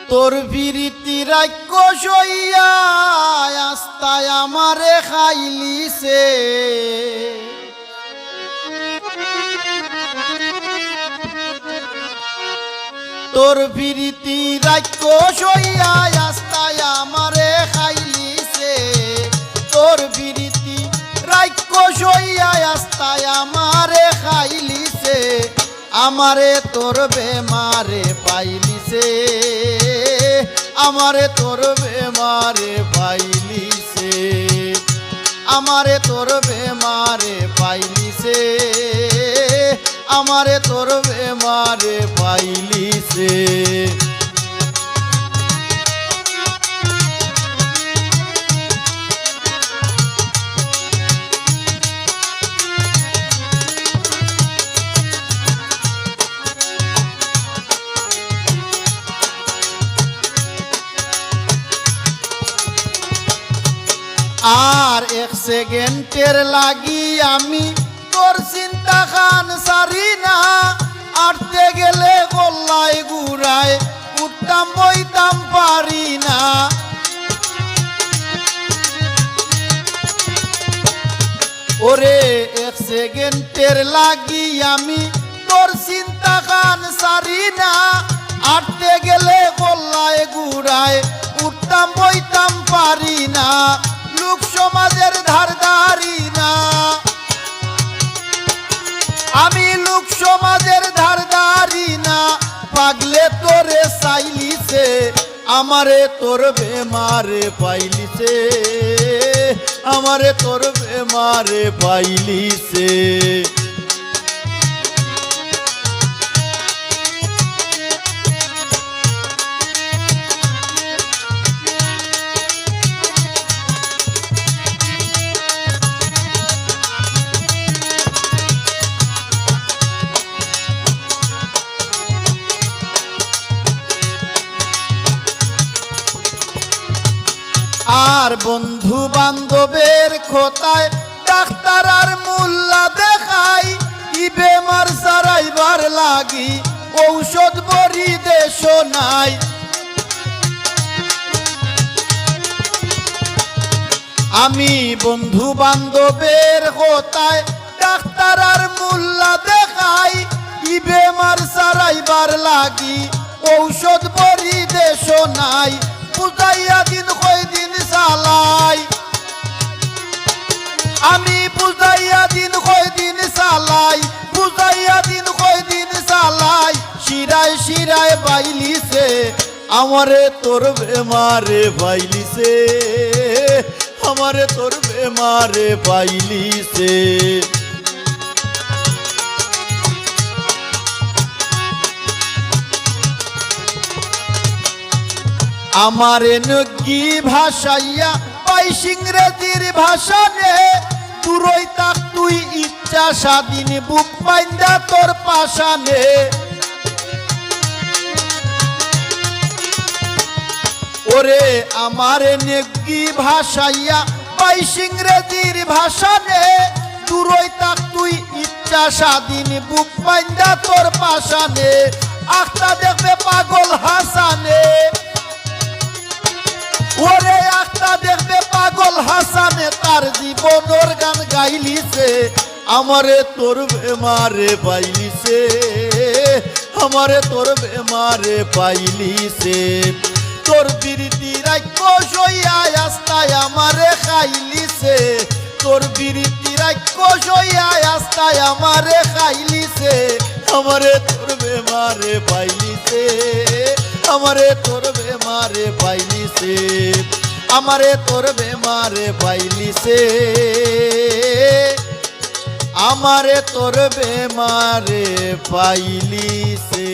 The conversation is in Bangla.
তোর বিরীতি রাক্ষস হইয়া আস্তায় আমারে খাইলিছে। তোর বিরীতি রাক্ষস হইয়া আস্তায় আমারে খাইলিছে। তোর বিরীতি রাক্ষস হইয়া আস্তায় আমারে খাইলিছে। আমারে তোর বেমারে পাইলিছে। আমারে তোর বেমারে পাইলিছে। আমারে তোর বেমারে পাইলিছে। আমারে তোর বেমারে পাইলিছে। আর এক সেকেন্ডের লাগি আমি তোর চিন্তা খান সারি না। আটতে গেলে গল্লায় গুড়ায় উঠতাম বইতাম পারি না। ওরে এক সেকেন্ডের লাগি আমি তোর চিন্তা খান সারি না। আটতে গেলে গল্লায় গুড়ায় উঠতাম বইতাম পারি না। লোক সমাজের ধারদারি না, আমি লোক সমাজের ধারদারি না। পাগলে তোরে চাইলিছে। আমারে তোর বেমারে পাইলিছে। আমারে তোর বেমারে পাইলিছে। আর বন্ধু বান্ধবের খোতায় ডাক্তার আর মোল্লা দেখাই। ই বেমার সারাইবার লাগি ঔষধ বড়ি দেশ নাই। আমি বন্ধু বান্ধবের খোতায় ডাক্তার আর মোল্লা দেখাই। ই বেমার সারাইবার লাগি ঔষধ বড়ি দেশ নাই। বুঝাইয়া দিন কয়দিন চালাই, আমি বুঝাইয়া দিন কয়দিন চালাই। বুঝাইয়া দিন কয়দিন চালাই। শিরায় শিরায় বাইলিছে। আমারে তোর বেমারে পাইলিছে। আমারে তোর বেমারে পাইলিছে। আমারে নগি ভাষাইয়া পাইস ইংরেজির ভাষানে। দূরই তাক তুই ইচ্ছা স্বাধীন বুক বাইন্দা তোর পাশানে। ওরে আমারে নগি ভাষাইয়া পাইস ইংরেজির ভাষানে। দূরই তাক তুই ইচ্ছা স্বাধীন বুক বাইন্দা তোর পাশানে। আখতা দেখবে পাগল হাসানে। ওরে আখতা দেখবে পাগল হাসানে। তার জীবনের গান গাইলিছে। আমারে তোর বেমারে পাইলিছে। আমারে তোর বেমারে পাইলিছে। তোর বিরীতি রাক্ষস হইয়া আস্তায় আমারে খাইলিছে। তোর বিরীতি রাক্ষস হইয়া আস্তায় আমারে খাইলিছে। আমারে তোর বেমারে পাইলিছে। আমারে তোর বেমারে পাইলিছে। আমারে তোর বেমারে পাইলিছে। আমারে তোর বেমারে পাইলিছে।